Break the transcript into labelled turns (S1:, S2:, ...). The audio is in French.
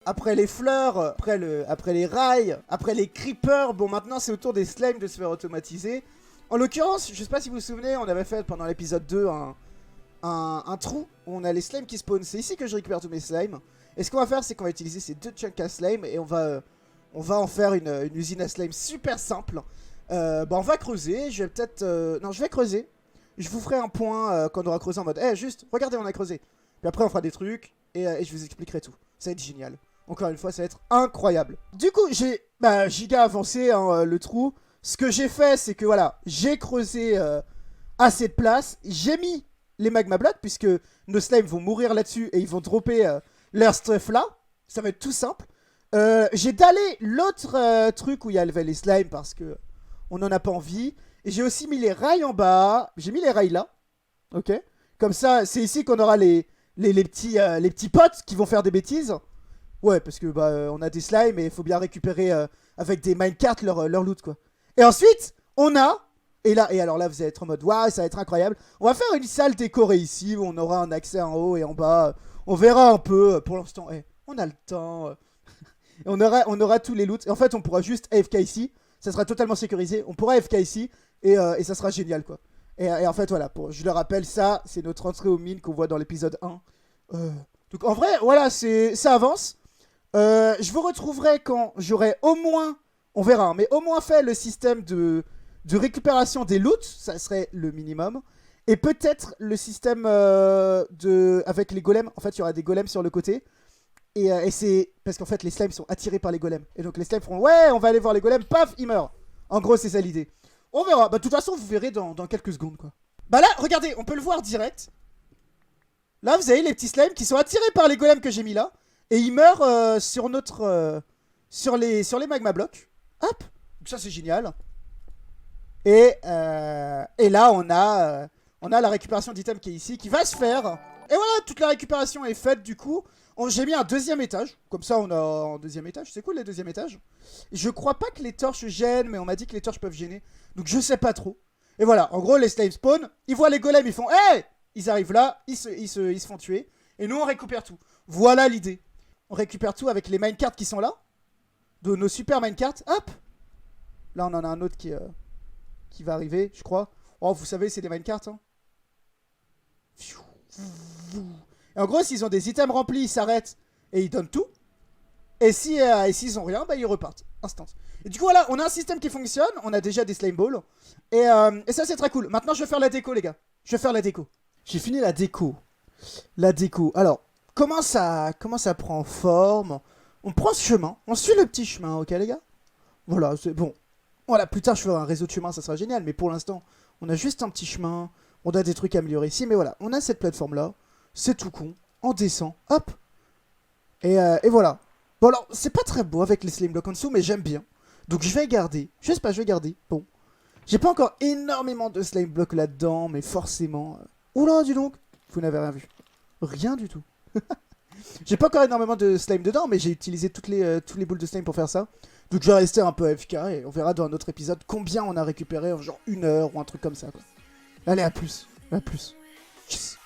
S1: après les fleurs, après les rails, après les creepers, bon maintenant c'est au tour des slimes de se faire automatiser. En l'occurrence, je sais pas si vous vous souvenez, on avait fait pendant l'épisode 2 un trou où on a les slimes qui spawnent. C'est ici que je récupère tous mes slimes. Et ce qu'on va faire, c'est qu'on va utiliser ces 2 chunks à slime et on va en faire une usine à slime super simple. Bah on va creuser, je vais peut-être... non, je vais creuser. Je vous ferai un point quand on aura creusé en mode juste, regardez, on a creusé. Puis après, on fera des trucs et je vous expliquerai tout. Ça va être génial. Encore une fois, ça va être incroyable. Du coup, j'ai giga avancé hein, le trou. Ce que j'ai fait, c'est que voilà, j'ai creusé assez de place. J'ai mis les magma blocks, puisque nos slimes vont mourir là-dessus et ils vont dropper leur stuff là. Ça va être tout simple. J'ai dallé l'autre truc où il y avait les slimes parce que on n'en a pas envie. Et j'ai aussi mis les rails en bas. J'ai mis les rails là. Ok. Comme ça, c'est ici qu'on aura les petits potes qui vont faire des bêtises. Ouais, parce que on a des slimes et il faut bien récupérer avec des minecarts leur loot quoi. Et ensuite, on a... Et alors là, vous allez être en mode, waouh, ça va être incroyable. On va faire une salle décorée ici où on aura un accès en haut et en bas. On verra un peu. Pour l'instant, on a le temps. Et on aura tous les loots. Et en fait, on pourra juste AFK ici. Ça sera totalement sécurisé. On pourra AFK ici et ça sera génial quoi. Et en fait, voilà, je le rappelle, ça, c'est notre entrée aux mines qu'on voit dans l'épisode 1. Donc en vrai, voilà, ça avance. Je vous retrouverai quand j'aurai au moins, on verra, hein, mais au moins fait le système de récupération des loots, ça serait le minimum. Et peut-être le système avec les golems. En fait, il y aura des golems sur le côté. Et c'est parce qu'en fait, les slimes sont attirés par les golems. Et donc les slimes feront, ouais, on va aller voir les golems, paf, ils meurent. En gros, c'est ça l'idée. On verra. Bah, de toute façon, vous verrez dans quelques secondes, quoi. Bah là, regardez, on peut le voir direct. Là, vous avez les petits slimes qui sont attirés par les golems que j'ai mis là. Et ils meurent sur notre... sur les magma blocks. Hop. Donc ça, c'est génial. Et là, on a la récupération d'items qui est ici, qui va se faire. Et voilà, toute la récupération est faite, du coup. J'ai mis un deuxième étage. Comme ça, on a un deuxième étage. C'est cool, les deuxièmes étages. Je crois pas que les torches gênent, mais on m'a dit que les torches peuvent gêner. Donc, je sais pas trop. Et voilà, en gros, les slaves spawn. Ils voient les golems, ils font « Hey !» Ils arrivent là, ils se font tuer. Et nous, on récupère tout. Voilà l'idée. On récupère tout avec les minecarts qui sont là. De nos super minecarts. Hop. Là, on en a un autre qui va arriver, je crois. Oh, vous savez, c'est des minecarts. Hein. Et en gros, s'ils ont des items remplis, ils s'arrêtent et ils donnent tout. Et s'ils ont rien, bah ils repartent. Instant. Et du coup, voilà, on a un système qui fonctionne. On a déjà des slime balls. Et ça, c'est très cool. Maintenant, je vais faire la déco, les gars. Je vais faire la déco. J'ai fini la déco. La déco. Alors, comment ça prend forme? On prend ce chemin. On suit le petit chemin, ok, les gars? Voilà, c'est bon. Voilà, plus tard, je ferai un réseau de chemin, ça sera génial. Mais pour l'instant, on a juste un petit chemin. On a des trucs à améliorer ici. Mais voilà, on a cette plateforme-là. C'est tout con. On descend. Hop. Et voilà. Bon, alors, c'est pas très beau avec les slime blocks en dessous, mais j'aime bien. Donc, je vais garder. Je sais pas, je vais garder. Bon. J'ai pas encore énormément de slime blocks là-dedans, mais forcément... Oula, dis donc. Vous n'avez rien vu. Rien du tout. J'ai pas encore énormément de slime dedans, mais j'ai utilisé tous les boules de slime pour faire ça. Donc, je vais rester un peu AFK et on verra dans un autre épisode combien on a récupéré, genre 1 heure ou un truc comme ça, quoi. Allez, à plus. À plus. Tchuss.